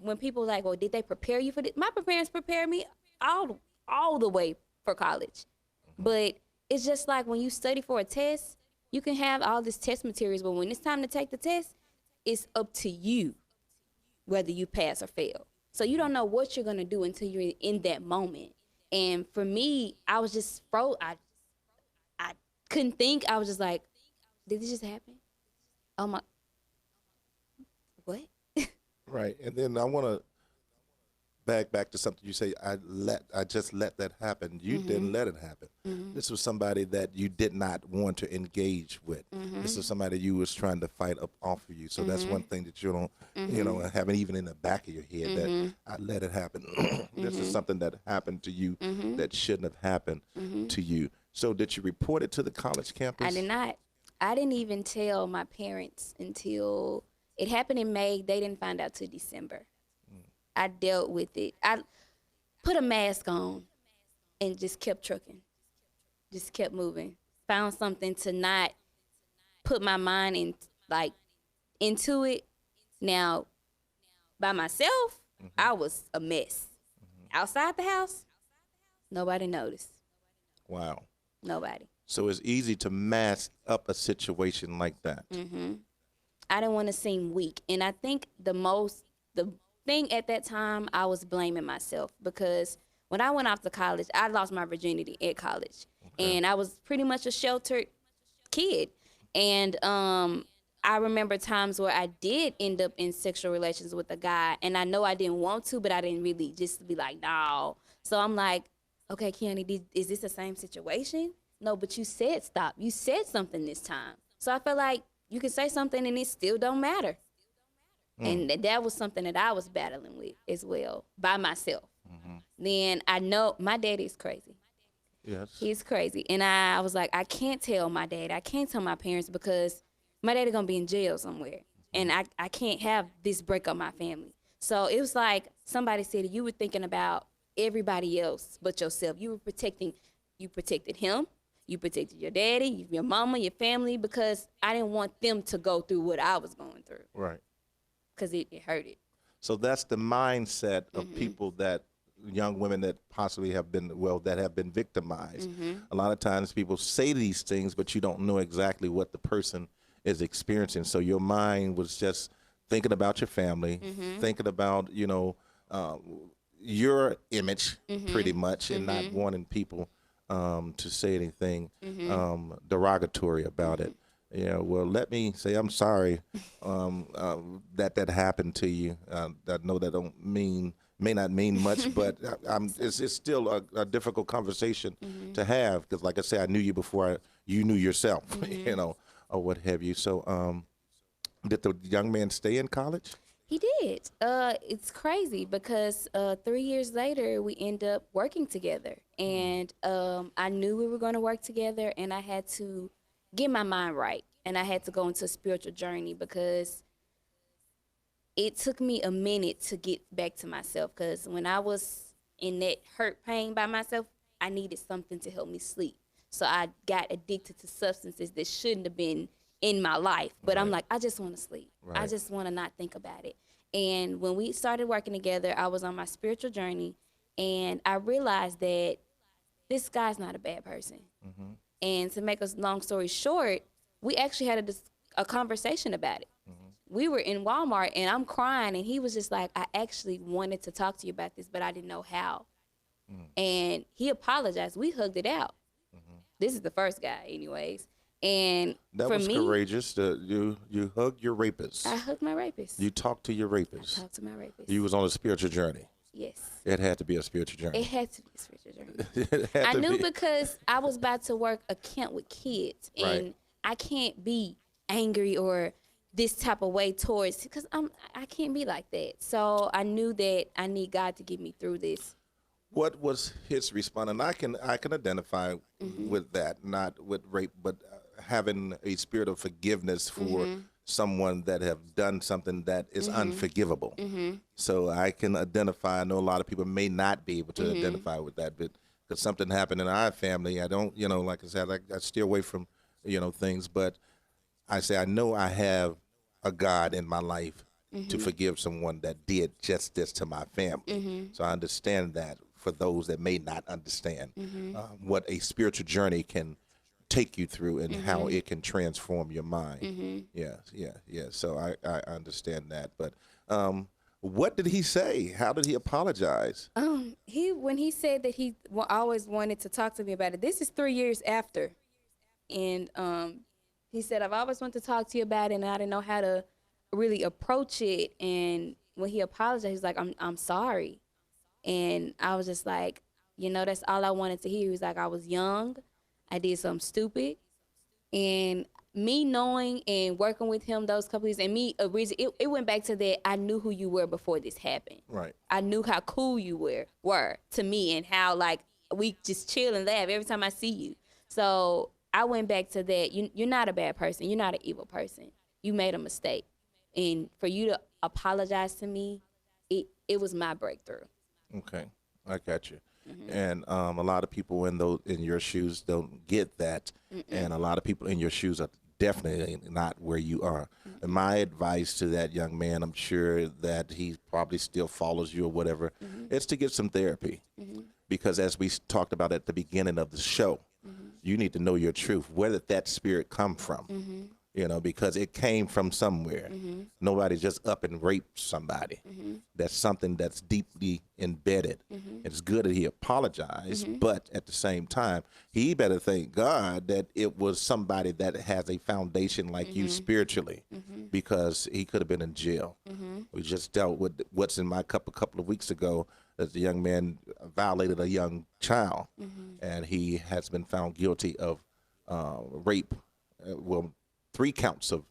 D: when people like, well, did they prepare you for this? My parents prepared me all the way for college. But it's just like when you study for a test, you can have all this test materials, but when it's time to take the test, it's up to you whether you pass or fail. So you don't know what you're gonna do until you're in that moment. And for me, I was just froze. I couldn't think. I was just like, did this just happen? Oh my, what?
B: Right. And then I want to back to something you say. I just let that happen. You didn't let it happen. This was somebody that you did not want to engage with. This is somebody you was trying to fight up off of you. So that's one thing that you don't, haven't even in the back of your head that I let it happen. This is something that happened to you that shouldn't have happened to you. So did you report it to the college campus?
D: I did not. I didn't even tell my parents until it happened in May. They didn't find out till December. I dealt with it. I put a mask on and just kept trucking, just kept moving. Found something to not put my mind into it. Now, by myself, I was a mess. Outside the house, nobody noticed.
B: Wow.
D: Nobody.
B: So it's easy to mask up a situation like that.
D: I didn't want to seem weak. And I think the thing at that time, I was blaming myself because when I went off to college, I lost my virginity at college. And I was pretty much a sheltered kid. And I remember times where I did end up in sexual relations with a guy, and I know I didn't want to, but I didn't really, just be like, no. So I'm like, okay, Keioni, is this the same situation? No, but you said stop. You said something this time. So I felt like you can say something and it still don't matter. And that was something that I was battling with as well, by myself. Then I know my daddy is crazy.
B: Yes.
D: He's crazy. And I was like, I can't tell my dad. I can't tell my parents because my daddy going to be in jail somewhere. And I can't have this break up my family. So it was like somebody said you were thinking about everybody else but yourself. You protected him. You protected your daddy, your mama, your family, because I didn't want them to go through what I was going through.
B: Right.
D: Because it hurted.
B: So that's the mindset of people that, young women that possibly have been victimized. A lot of times people say these things, but you don't know exactly what the person is experiencing. So your mind was just thinking about your family, thinking about, your image pretty much, and not wanting people to say anything derogatory about it. Yeah, well, let me say I'm sorry that happened to you. I know that may not mean much, but it's still a difficult conversation to have because, like I said, I knew you before you knew yourself, or what have you. So, did the young man stay in college?
D: He did. It's crazy because 3 years later we end up working together, and I knew we were going to work together, and I had to get my mind right, and I had to go into a spiritual journey because it took me a minute to get back to myself. Because when I was in that hurt pain by myself, I needed something to help me sleep. So I got addicted to substances that shouldn't have been in my life. But I'm like, I just want to sleep. I just want to not think about it. And when we started working together, I was on my spiritual journey, and I realized that this guy's not a bad person. And to make a long story short, we actually had a conversation about it. We were in Walmart, and I'm crying, and he was just like, I actually wanted to talk to you about this, but I didn't know how. And he apologized. We hugged it out. This is the first guy, anyways. And
B: that
D: for
B: was
D: me,
B: courageous. You hugged your rapist.
D: I hugged my rapist.
B: You talked to your rapist.
D: I talked to my rapist.
B: You was on a spiritual journey.
D: Yes.
B: It had to be a spiritual journey.
D: It had to be a spiritual journey. I knew because I was about to work a camp with kids, and I can't be angry or this type of way towards, because I can't be like that. So I knew that I need God to get me through this.
B: What was his response? And I can identify with that, not with rape, but having a spirit of forgiveness for someone that have done something that is unforgivable. So I can identify. I know a lot of people may not be able to identify with that, but because something happened in our family, I don't, like I said, I steer away from, things. But I say I know I have a God in my life to forgive someone that did just this to my family. So I understand that. For those that may not understand what a spiritual journey can take you through and how it can transform your mind. Yeah. So I understand that. But what did he say? How did he apologize?
D: When he said that he always wanted to talk to me about it, this is 3 years after. And he said, I've always wanted to talk to you about it, and I didn't know how to really approach it. And when he apologized, he's like, I'm sorry. And I was just like, that's all I wanted to hear. He was like, I was young. I did something stupid. And me knowing and working with him those couple years, and me, it went back to that I knew who you were before this happened.
B: Right.
D: I knew how cool you were to me, and how, like, we just chill and laugh every time I see you. So I went back to that. You're not a bad person. You're not an evil person. You made a mistake. And for you to apologize to me, it was my breakthrough.
B: Okay, I got you. And a lot of people in your shoes don't get that, and a lot of people in your shoes are definitely not where you are. And my advice to that young man, I'm sure that he probably still follows you or whatever, is to get some therapy, because as we talked about at the beginning of the show, You need to know your truth. Where did that spirit come from? You know, because it came from somewhere. Nobody just up and raped somebody. That's something that's deeply embedded. It's good that he apologized, but at the same time, he better thank God that it was somebody that has a foundation like you spiritually, because he could have been in jail. We just dealt with what's in my cup a couple of weeks ago, that the young man violated a young child, and he has been found guilty of rape. Well, 3 counts of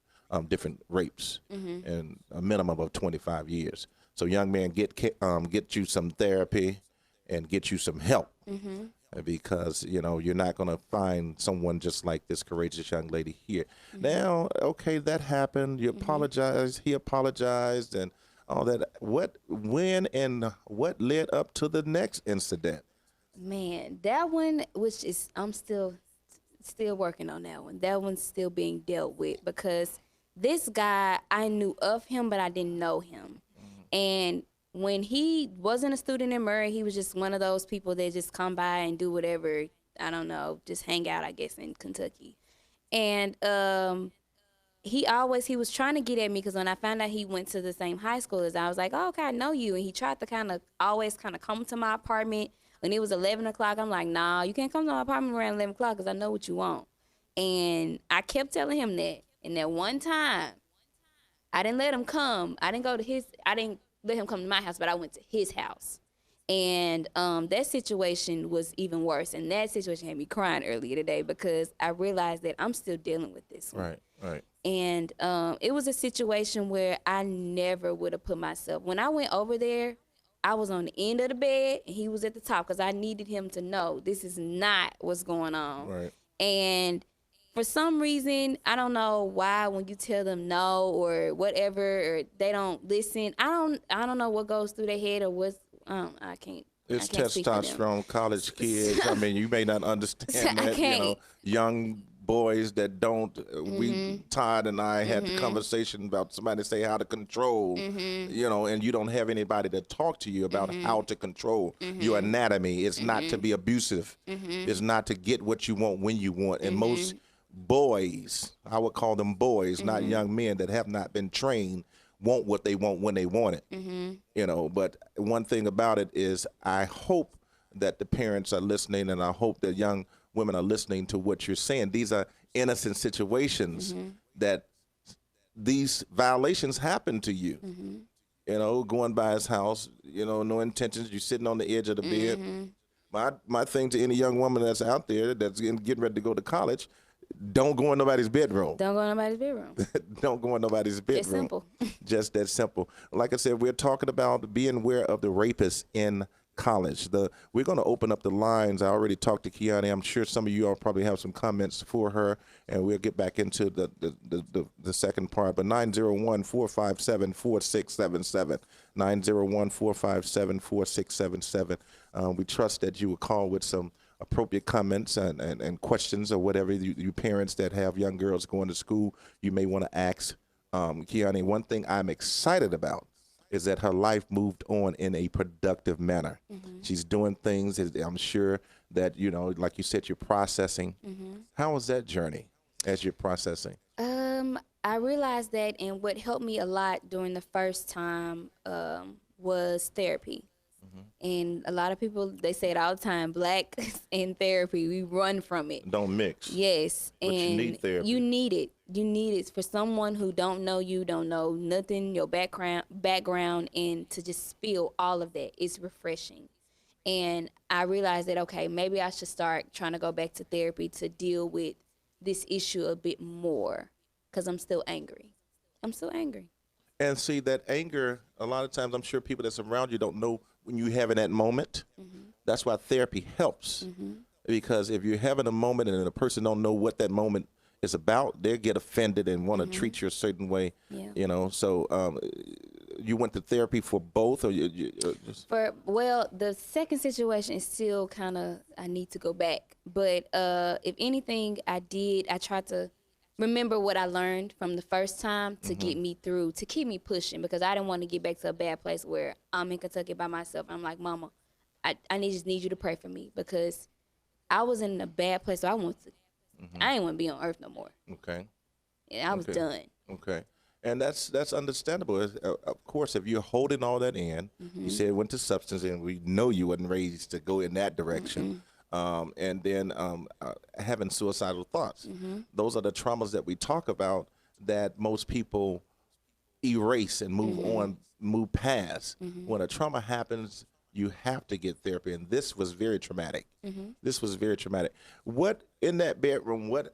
B: different rapes and a minimum of 25 years. So young man, get you some therapy and get you some help, because, you know, you're not going to find someone just like this courageous young lady here. Now, okay, that happened. You apologized. He apologized and all that. When and what led up to the next incident?
D: Man, that one, which is, I'm still working on that one. That one's still being dealt with, because this guy, I knew of him, but I didn't know him. And when he wasn't a student in Murray, he was just one of those people that just come by and do whatever, I don't know, just hang out, I guess, in Kentucky. And he was trying to get at me, because when I found out he went to the same high school as I was like, oh, okay, I know you. And he tried to always come to my apartment. When it was 11 o'clock, I'm like, nah, you can't come to my apartment around 11 o'clock because I know what you want. And I kept telling him that. And that one time, I didn't let him come. I didn't let him come to my house, but I went to his house. And that situation was even worse. And that situation had me crying earlier today, because I realized that I'm still dealing with this one.
B: Right.
D: And it was a situation where I never would have put myself. When I went over there, I was on the end of the bed and he was at the top, because I needed him to know this is not what's going on.
B: Right.
D: And for some reason, I don't know why, when you tell them no or whatever, or they don't listen, I don't know what goes through their head, or what's I can't.
B: It's
D: I can't speak for them.
B: testosterone, college kids. I mean, you may not understand that. You know, young boys that don't. Todd and I had the conversation about somebody say how to control, you know, and you don't have anybody to talk to you about how to control your anatomy. It's not to be abusive. It's not to get what you want when you want. And most boys, I would call them boys, not young men that have not been trained, want what they want when they want it. You know, but one thing about it is, I hope that the parents are listening, and I hope that young women are listening to what you're saying. These are innocent situations that these violations happen to you. You know, going by his house, you know, no intentions. You're sitting on the edge of the bed. My thing to any young woman that's out there that's getting ready to go to college, don't go in nobody's bedroom.
D: Don't go in nobody's bedroom.
B: Don't go in nobody's bedroom.
D: It's simple.
B: Just that simple. Like I said, we're talking about being aware of the rapists in college. We're going to open up the lines. I already talked to Keioni. I'm sure some of you all probably have some comments for her, and we'll get back into the second part. But 901-457-4677, 901-457-4677. We trust that you will call with some appropriate comments and questions, or whatever you parents that have young girls going to school, you may want to ask. Keioni, one thing I'm excited about is that her life moved on in a productive manner. She's doing things, I'm sure that, you know, like you said, you're processing. How was that journey as you're processing?
D: I realized that, and what helped me a lot during the first time was therapy. And a lot of people, they say it all the time, Black in therapy, we run from it.
B: Don't mix.
D: Yes.
B: But
D: and
B: you need therapy.
D: You need it. You need it for someone who don't know you, don't know nothing, your background, and to just spill all of that. It's refreshing. And I realized that, okay, maybe I should start trying to go back to therapy to deal with this issue a bit more, because I'm still angry.
B: And see, that anger, a lot of times I'm sure people that's around you don't know when you have in that moment. That's why therapy helps. Because if you're having a moment and a person don't know what that moment is about, they'll get offended and want to treat you a certain way. You know, so you went to therapy for both, or just?
D: Well, the second situation is still kind of, I need to go back. But if anything, I tried to remember what I learned from the first time to get me through, to keep me pushing, because I didn't want to get back to a bad place where I'm in Kentucky by myself. I'm like, Mama, I just need you to pray for me, because I was in a bad place, so I didn't want to be on earth no more.
B: Okay.
D: And I was done.
B: Okay. And that's understandable. Of course, if you're holding all that in, you said it went to substance, and we know you wasn't raised to go in that direction. And then having suicidal thoughts. Those are the traumas that we talk about that most people erase and move on, move past. When a trauma happens, you have to get therapy, and this was very traumatic. This was very traumatic. What in that bedroom? What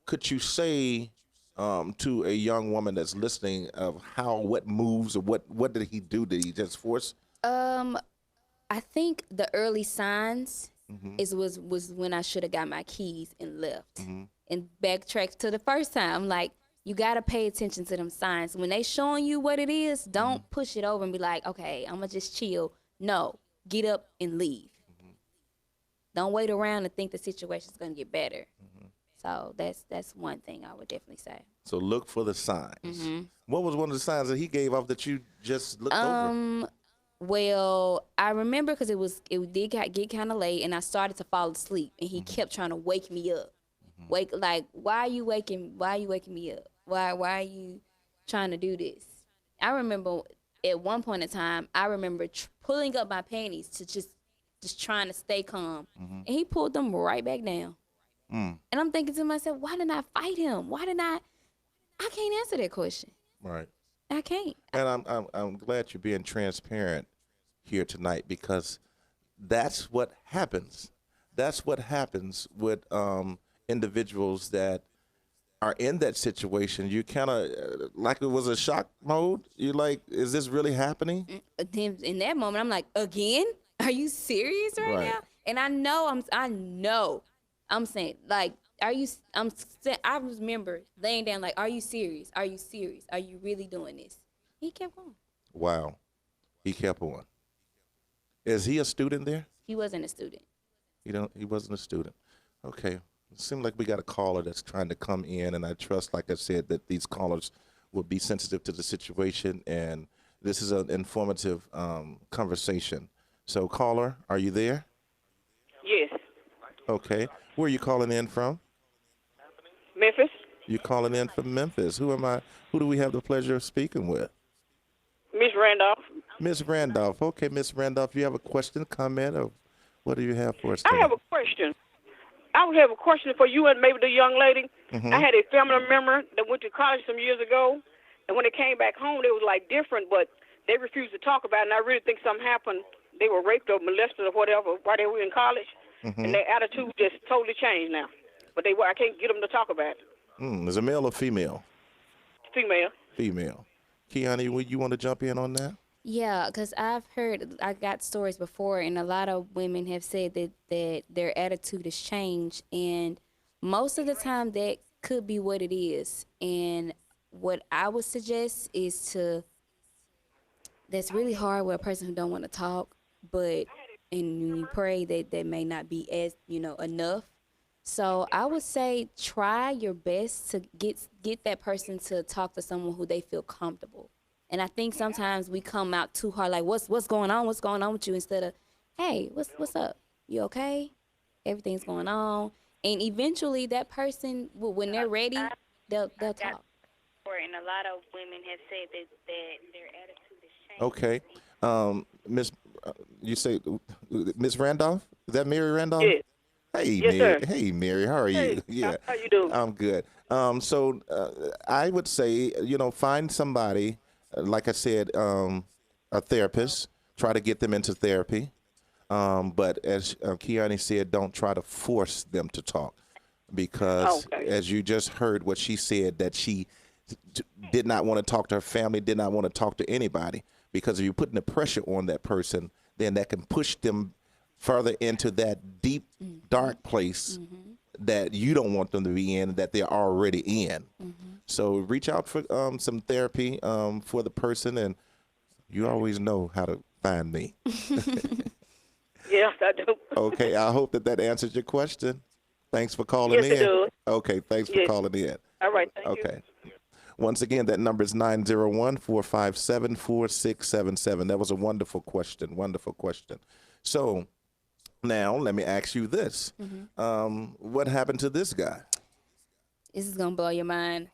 B: could you say to a young woman that's listening of what moves, or what did he do? Did he just force?
D: I think the early signs was when I should have got my keys and left, and backtracked to the first time. Like, you gotta pay attention to them signs. When they showing you what it is, don't push it over and be like, okay, I'm gonna just chill. No, get up and leave. Don't wait around and think the situation's gonna get better. So that's one thing I would definitely say.
B: So look for the signs. What was one of the signs that he gave off that you just looked over?
D: Well, I remember because it did get kind of late, and I started to fall asleep, and he kept trying to wake me up. Why are you waking me up? Why are you trying to do this? I remember at one point in time, I remember pulling up my panties to just trying to stay calm, and he pulled them right back down. And I'm thinking to myself, why didn't I fight him? I can't answer that question.
B: Right.
D: I can't.
B: And I'm glad you're being transparent here tonight, because that's what happens. That's what happens with individuals that are in that situation. You kind of like it was a shock mode. You're like, is this really happening?
D: Then in that moment, I'm like, again? Are you serious right now? And I know. I'm saying, like, I remember laying down, like, are you serious? Are you serious? Are you really doing this? He kept going.
B: Wow. He kept on. Is he a student there?
D: He wasn't a student.
B: He wasn't a student. Okay. It seems like we got a caller that's trying to come in, and I trust, like I said, that these callers will be sensitive to the situation, and this is an informative conversation. So, caller, are you there?
E: Yes.
B: Okay. Where are you calling in from?
E: Memphis.
B: You're calling in from Memphis. Who am I? Who do we have the pleasure of speaking with?
E: Miss Randolph.
B: Miss Randolph. Okay, Miss Randolph, you have a question, comment, or what do you have for us
E: I
B: today?
E: have a question. I would have a question for you and maybe the young lady. I had a family member that went to college some years ago, and when they came back home, they was like different, but they refused to talk about it, and I really think something happened. They were raped or molested or whatever while they were in college, and their attitude just totally changed now. But I can't get them to talk about it.
B: Is it male or female?
E: Female.
B: Female. Keioni, would you want to jump in on that?
D: Yeah, because I got stories before, and a lot of women have said that their attitude has changed, and most of the time that could be what it is. And what I would suggest is that's really hard with a person who don't want to talk, and you pray that may not be as, enough. So I would say try your best to get that person to talk to someone who they feel comfortable. And I think sometimes we come out too hard, like, what's going on? What's going on with you? Instead of, hey, what's up? You okay? Everything's going on. And eventually that person, when they're ready, they'll talk.
F: And a lot of women have said that their attitude has changed.
B: Okay. Miss, you say Miss Randolph? Is that Mary Randolph?
E: Yes.
B: Hey,
E: Yes,
B: Mary.
E: sir.
B: Hey, Mary. How are you? Yeah.
E: How you doing?
B: I'm good. So I would say, find somebody, like I said, a therapist. Try to get them into therapy. But as Keioni said, don't try to force them to talk, because as you just heard what she said, that she did not want to talk to her family, did not want to talk to anybody, because if you're putting the pressure on that person, then that can push them further into that deep, dark place that you don't want them to be in, that they're already in. So reach out for some therapy for the person, and you always know how to find me.
E: Yes, I do.
B: Okay, I hope that answers your question. Thanks for calling in.
E: Yes, it does.
B: Okay, thanks for calling in.
E: All right, thank you.
B: Okay. Once again, that number is 901-457-4677. That was a wonderful question. Wonderful question. So Now, let me ask you this. What happened to this guy?
D: This is gonna blow your mind.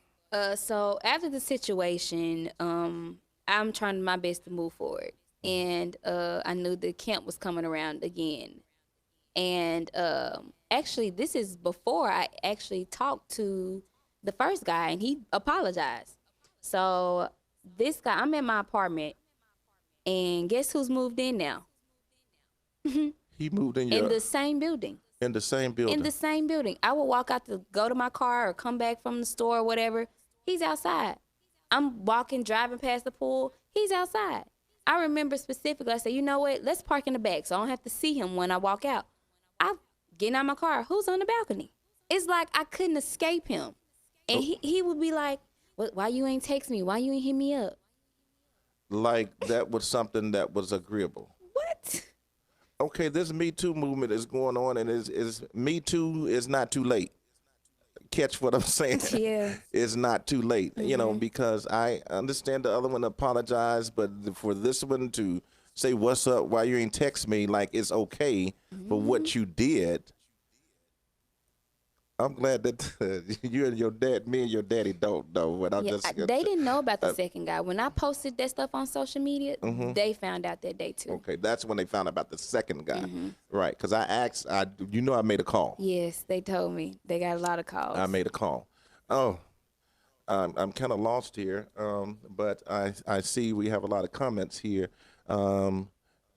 D: So after the situation, I'm trying my best to move forward, and I knew the camp was coming around again, and actually, this is before I actually talked to the first guy, and he apologized. So this guy, I'm in my apartment, and guess who's moved in now?
B: He moved in
D: In the same building.
B: in the same building.
D: In the same building. I would walk out to go to my car or come back from the store or whatever. He's outside. I'm walking, driving past the pool. He's outside. I remember specifically, I said, you know what? Let's park in the back so I don't have to see him when I walk out. I get out of my car. Who's on the balcony? It's like I couldn't escape him. And he would be like, why you ain't text me? Why you ain't hit me up?
B: Like that was something that was agreeable.
D: What?
B: Okay, this Me Too movement is going on, and is Me Too is not too late. Catch what I'm saying?
D: Yeah.
B: It's not too late, you know, because I understand the other one apologized, but for this one to say, what's up, why you ain't text me, like it's okay for what you did. I'm glad that you and your dad, me and your daddy don't know. But I'm just
D: they didn't know about the second guy. When I posted that stuff on social media, they found out that day too.
B: Okay, that's when they found out about the second guy, right? Because I asked, I made a call.
D: Yes, they told me they got a lot of calls.
B: I made a call. Oh, I'm kind of lost here, but I see we have a lot of comments here.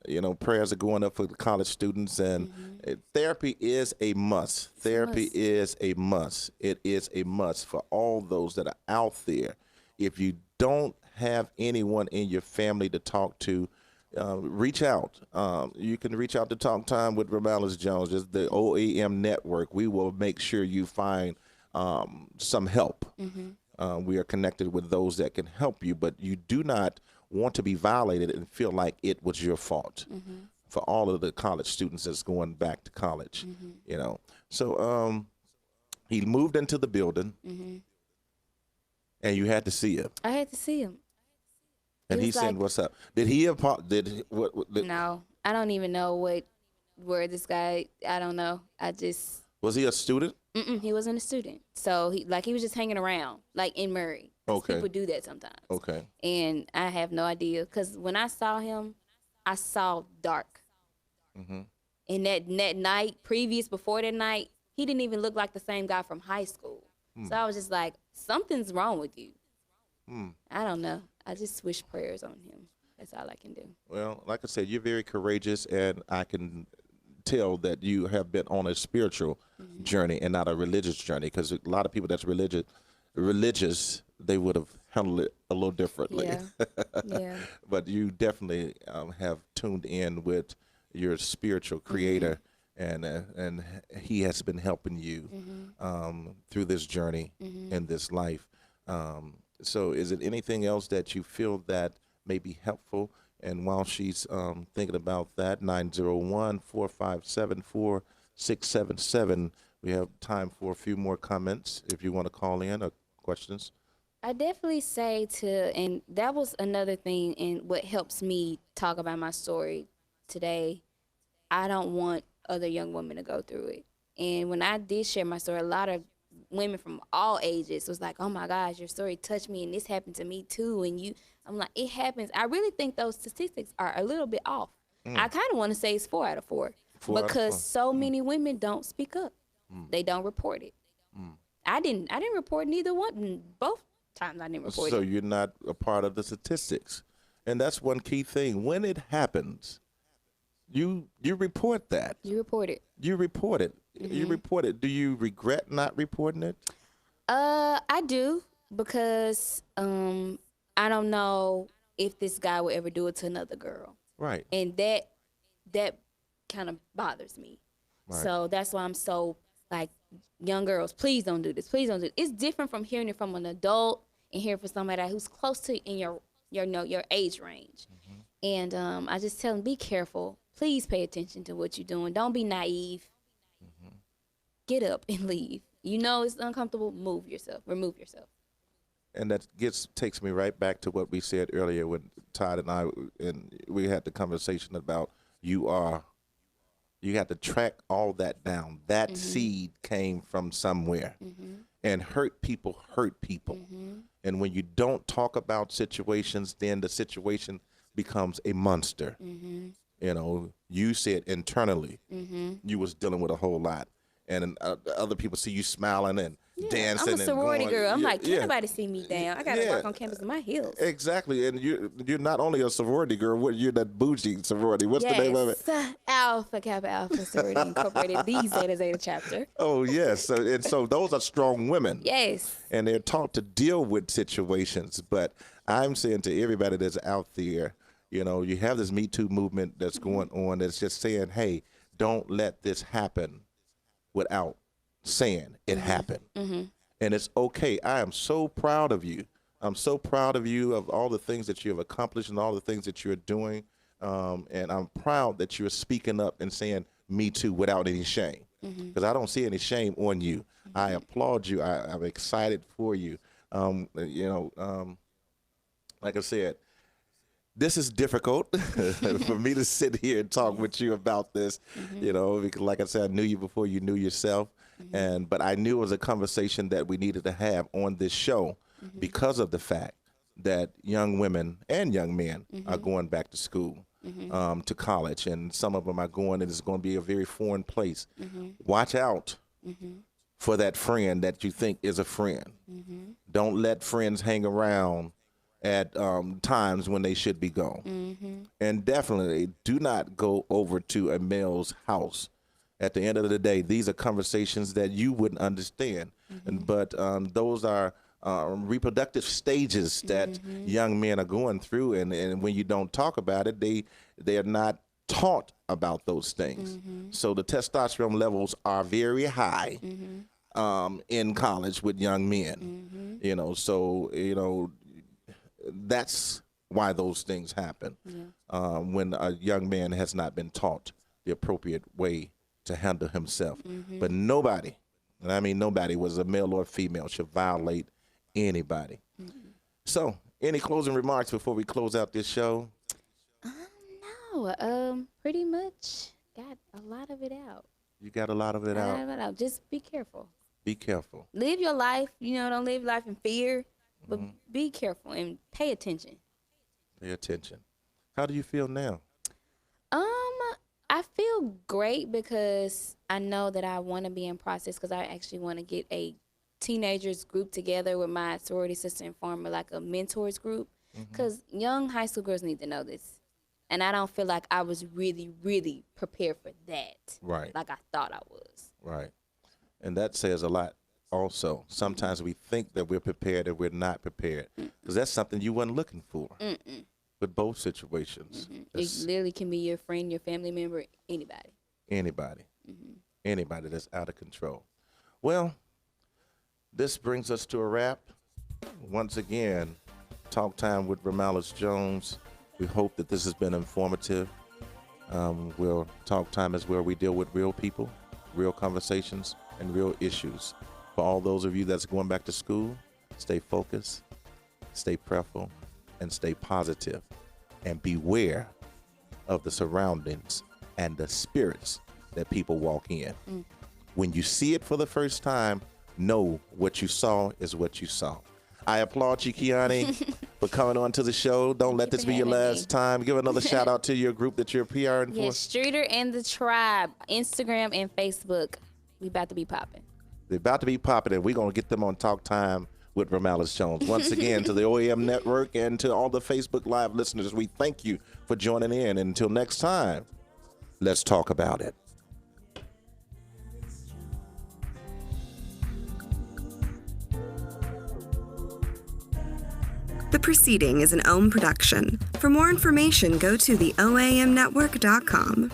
B: You know, prayers are going up for the college students, and therapy is a must. Therapy is a must. It is a must for all those that are out there. If you don't have anyone in your family to talk to, reach out. You can reach out to Talk Time with Ramallis Jones, just the OAM network. We will make sure you find some help. We are connected with those that can help you, but you do not want to be violated and feel like it was your fault. For all of the college students that's going back to college, you know. So he moved into the building, and you had to see him.
D: I had to see him.
B: And he said, "What's up?" Did he
D: No, I don't even know where this guy. I don't know.
B: Was he a student?
D: He wasn't a student. So he was just hanging around, like in Murray.
B: Okay.
D: People do that sometimes.
B: Okay.
D: And I have no idea, because when I saw him, I saw dark. And that night, before that night, he didn't even look like the same guy from high school. So I was just like, something's wrong with you. I don't know. I just wish prayers on him. That's all I can do.
B: Well, like I said, you're very courageous, and I can tell that you have been on a spiritual journey and not a religious journey, because a lot of people that's religious, they would have handled it a little differently.
D: Yeah.
B: But you definitely have tuned in with your spiritual creator, and he has been helping you through this journey in this life. So is it anything else that you feel that may be helpful? And while she's thinking about that, 901-457-4677, we have time for a few more comments if you want to call in or questions.
D: I definitely say and that was another thing, and what helps me talk about my story today, I don't want other young women to go through it. And when I did share my story, a lot of women from all ages was like, oh my gosh, your story touched me, and this happened to me too. And I'm like, it happens. I really think those statistics are a little bit off. I kind of want to say it's 4 out of 4 because so many women don't speak up. They don't report it. I didn't report neither one. Both times I didn't report it.
B: So you're not a part of the statistics. And that's one key thing. When it happens, you report that.
D: You report it.
B: You report it. You report it. Do you regret not reporting it?
D: I do, because I don't know if this guy will ever do it to another girl.
B: Right.
D: And that kind of bothers me.
B: Right.
D: So that's why I'm so like, young girls, please don't do this. Please don't do it. It's different from hearing it from an adult and hearing from somebody who's close to in your age range. And I just tell them, be careful. Please pay attention to what you're doing. Don't be naive. Get up and leave. You know it's uncomfortable. Remove yourself.
B: And that takes me right back to what we said earlier when Todd and we had the conversation about you are You have to track all that down. That seed came from somewhere. And hurt people. And when you don't talk about situations, then the situation becomes a monster. You know, you said internally you was dealing with a whole lot. And other people see you smiling and dancing.
D: I'm a sorority
B: and going,
D: girl. I'm like, can't nobody see me down. I got to walk on campus in my heels.
B: Exactly. And you're not only a sorority girl, you're that bougie sorority. What's the name of it?
D: Alpha Kappa Alpha Sorority Incorporated, the Zeta Zeta chapter.
B: Oh, yes. So those are strong women.
D: Yes.
B: And they're taught to deal with situations. But I'm saying to everybody that's out there, you know, you have this Me Too movement that's going on that's just saying, hey, don't let this happen without saying it happened. And it's okay. I am so proud of you. I'm so proud of you, of all the things that you have accomplished and all the things that you're doing. And I'm proud that you're speaking up and saying me too without any shame, because I don't see any shame on you. I applaud you. I'm excited for you. Like I said, this is difficult for me to sit here and talk with you about this, you know, because like I said, I knew you before you knew yourself. But I knew it was a conversation that we needed to have on this show because of the fact that young women and young men are going back to school, to college, and some of them are going, and it's going to be a very foreign place. Watch out for that friend that you think is a friend. Don't let friends hang around at times when they should be gone. And definitely do not go over to a male's house. At the end of the day, these are conversations that you wouldn't understand. But those are reproductive stages that young men are going through. And when you don't talk about it, they are not taught about those things. So the testosterone levels are very high in college with young men. You know, so, you know, that's why those things happen when a young man has not been taught the appropriate way to handle himself. But nobody, and I mean nobody, was a male or female, should violate anybody. So, any closing remarks before we close out this show?
D: No, pretty much got a lot of it out.
B: You got a lot of it out?
D: Just be careful.
B: Be careful.
D: Live your life. You know, don't live life in fear, but be careful and pay attention.
B: Pay attention. How do you feel now?
D: I feel great because I know that I want to be in process, because I actually want to get a teenagers group together with my sorority sister and form like a mentors group, because young high school girls need to know this. And I don't feel like I was really, really prepared for that.
B: Right.
D: Like I thought I was.
B: Right. And that says a lot also. Sometimes we think that we're prepared and we're not prepared, because that's something you weren't looking for. With both situations.
D: It literally can be your friend, your family member, anybody.
B: Anybody. Anybody that's out of control. Well, this brings us to a wrap. Once again, Talk Time with Ramalis Jones. We hope that this has been informative. Talk Time is where we deal with real people, real conversations, and real issues. For all those of you that's going back to school, stay focused, stay prayerful, and stay positive, and beware of the surroundings and the spirits that people walk in. When you see it for the first time, know what you saw is what you saw. I applaud you, Keioni, for coming on to the show. Don't let this be your last time. Give another shout out to your group that you're PRing for.
D: Yes, Streeter and the Tribe, Instagram and Facebook. We about to be popping.
B: They're about to be popping, and we're going to get them on Talk Time with Ramalis Jones. Once again, to the OAM Network and to all the Facebook Live listeners, we thank you for joining in. And until next time, let's talk about it.
A: The proceeding is an OAM production. For more information, go to the OAMnetwork.com.